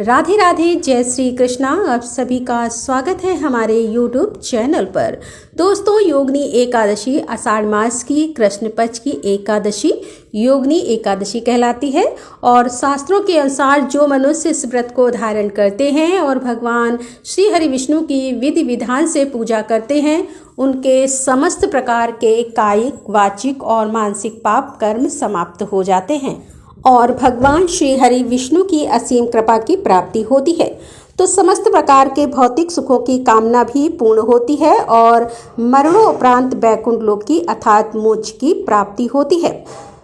राधे राधे, जय श्री कृष्णा। आप सभी का स्वागत है हमारे YouTube चैनल पर। दोस्तों, योगिनी एकादशी आषाढ़ मास की कृष्ण पक्ष की एकादशी योगिनी एकादशी कहलाती है और शास्त्रों के अनुसार जो मनुष्य इस व्रत को धारण करते हैं और भगवान श्री हरि विष्णु की विधि विधान से पूजा करते हैं, उनके समस्त प्रकार के कायिक, वाचिक और मानसिक पाप कर्म समाप्त हो जाते हैं और भगवान श्री हरि विष्णु की असीम कृपा की प्राप्ति होती है। तो समस्त प्रकार के भौतिक सुखों की कामना भी पूर्ण होती है और मरणोपरांत वैकुंठ लोक की अर्थात मोक्ष की प्राप्ति होती है।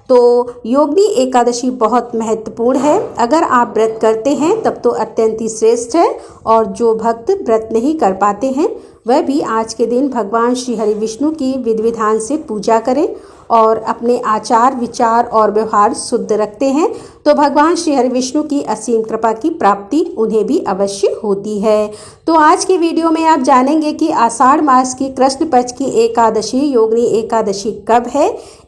तो योगिनी एकादशी बहुत महत्वपूर्ण है। अगर आप व्रत करते हैं तब तो अत्यंत ही श्रेष्ठ है और जो भक्त व्रत नहीं कर पाते हैं वह भी आज के दिन भगवान श्री हरि विष्णु की विधि विधान से पूजा करें और अपने आचार विचार और व्यवहार शुद्ध रखते हैं तो भगवान श्री हरि विष्णु की असीम कृपा की प्राप्ति उन्हें भी अवश्य होती है। तो आज के वीडियो में आप जानेंगे कि आषाढ़ मास की कृष्ण पक्ष की एकादशी योगिनी एकादशी कब है,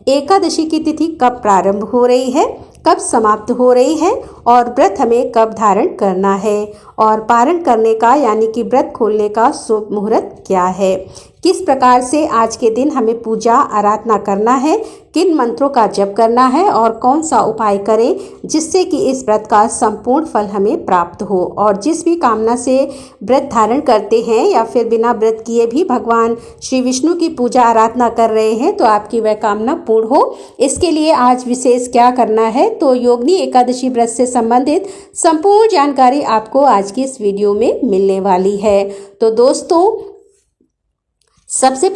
एकादशी की तिथि कब प्रारंभ हो रही है, कब समाप्त हो रही है और व्रत हमें कब धारण करना है और पारण करने का यानी कि व्रत खोलने का शुभ मुहूर्त क्या है, किस प्रकार से आज के दिन हमें पूजा आराधना करना है, किन मंत्रों का जप करना है और कौन सा उपाय करें जिससे कि इस व्रत का संपूर्ण फल हमें प्राप्त हो। और जिस भी कामना से व्रत धारण करते हैं या फिर बिना व्रत किए भी भगवान श्री विष्णु की पूजा आराधना कर रहे हैं तो आपकी वह कामना पूर्ण हो, इसके लिए आज विशेष क्या करना है, तो योगिनी एकादशी व्रत से संबंधित संपूर्ण जानकारी आपको आज की इस वीडियो में मिलने वाली है। तो दोस्तों सबसे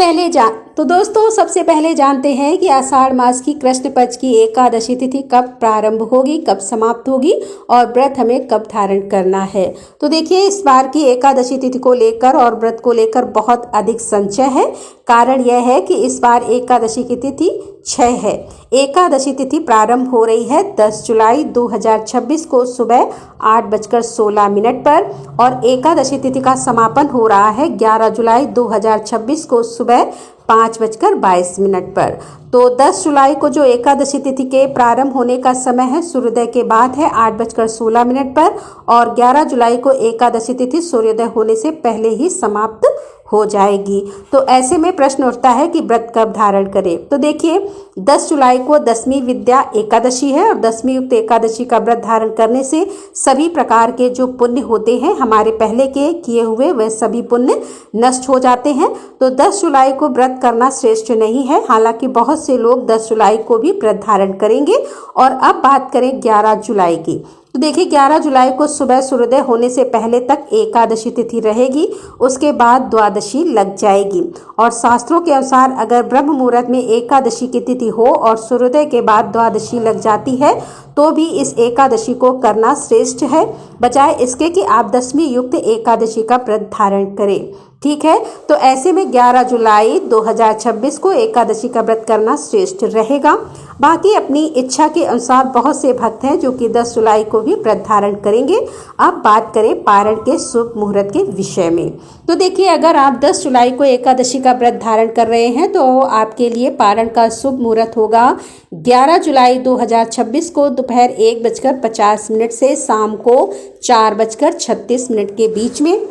पहले जानते हैं कि आषाढ़ मास की कृष्ण पक्ष की एकादशी तिथि कब प्रारंभ होगी, कब समाप्त होगी और व्रत हमें कब धारण करना है। तो देखिए, इस बार की एकादशी तिथि को लेकर और व्रत को लेकर बहुत अधिक संशय है। कारण यह है कि इस बार एकादशी की तिथि 6 है। एकादशी तिथि प्रारंभ हो रही है 10 जुलाई 2026 को सुबह 8:16 पर और एकादशी तिथि का समापन हो रहा है 11 जुलाई 2026 को सुबह 5:22 पर। तो 10 जुलाई को जो एकादशी तिथि के प्रारंभ होने का समय है सूर्योदय के बाद है 8:16 पर और 11 जुलाई को एकादशी तिथि सूर्योदय होने से पहले ही समाप्त हो जाएगी। तो ऐसे में प्रश्न उठता है कि व्रत कब धारण करें। तो देखिए, 10 जुलाई को दशमी विद्या एकादशी है और दशमी युक्त एकादशी का व्रत धारण करने से सभी प्रकार के जो पुण्य होते हैं हमारे पहले के किए हुए वह सभी पुण्य नष्ट हो जाते हैं। तो 10 जुलाई को व्रत करना श्रेष्ठ नहीं है, हालांकि बहुत से लोग 10 जुलाई को भी व्रत धारण करेंगे। और अब बात करें 11 जुलाई की, तो देखिए 11 जुलाई को सुबह सूर्योदय होने से पहले तक एकादशी तिथि रहेगी, उसके बाद द्वादशी लग जाएगी। और शास्त्रों के अनुसार अगर ब्रह्म मुहूर्त में एकादशी की तिथि हो और सूर्योदय के बाद द्वादशी लग जाती है तो भी इस एकादशी को करना श्रेष्ठ है, बजाय इसके कि आप दशमी युक्त एकादशी का व्रत धारण करें। ठीक है, तो ऐसे में 11 जुलाई 2026 को एकादशी का व्रत करना श्रेष्ठ रहेगा। बाकी अपनी इच्छा के अनुसार बहुत से भक्त हैं जो कि 10 जुलाई को भी व्रत धारण करेंगे। अब बात करें पारण के शुभ मुहूर्त के विषय में। तो देखिए, अगर आप 10 जुलाई को एकादशी का व्रत धारण कर रहे हैं तो आपके लिए पारण का शुभ मुहूर्त होगा 11 जुलाई 2026 को दोपहर 1:50 से शाम को 4:36 के बीच में,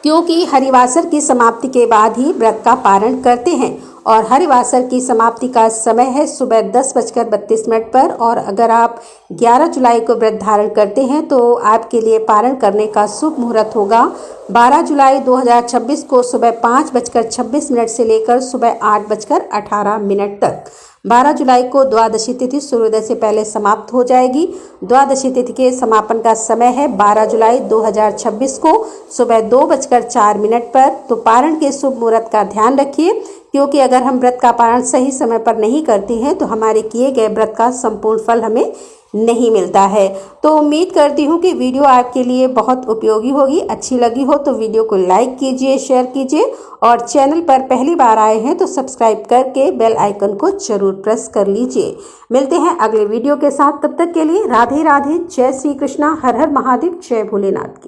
क्योंकि हरिवासर की समाप्ति के बाद ही व्रत का पारण करते हैं और हरिवासर की समाप्ति का समय है सुबह 10:32 पर। और अगर आप 11 जुलाई को व्रत धारण करते हैं तो आपके लिए पारण करने का शुभ मुहूर्त होगा 12 जुलाई 2026 को सुबह 5:26 से लेकर सुबह 8:18 तक। 12 जुलाई को द्वादशी तिथि सूर्योदय से पहले समाप्त हो जाएगी। द्वादशी तिथि के समापन का समय है 12 जुलाई 2026 को सुबह 2:04 पर। तो पारण के शुभ मुहूर्त का ध्यान रखिए, क्योंकि अगर हम व्रत का पारण सही समय पर नहीं करते हैं तो हमारे किए गए व्रत का संपूर्ण फल हमें नहीं मिलता है। तो उम्मीद करती हूँ कि वीडियो आपके लिए बहुत उपयोगी होगी। अच्छी लगी हो तो वीडियो को लाइक कीजिए, शेयर कीजिए और चैनल पर पहली बार आए हैं तो सब्सक्राइब करके बेल आइकन को जरूर प्रेस कर लीजिए। मिलते हैं अगले वीडियो के साथ, तब तक के लिए राधे राधे, जय श्री कृष्णा, हर हर महादेव, जय भोलेनाथ की।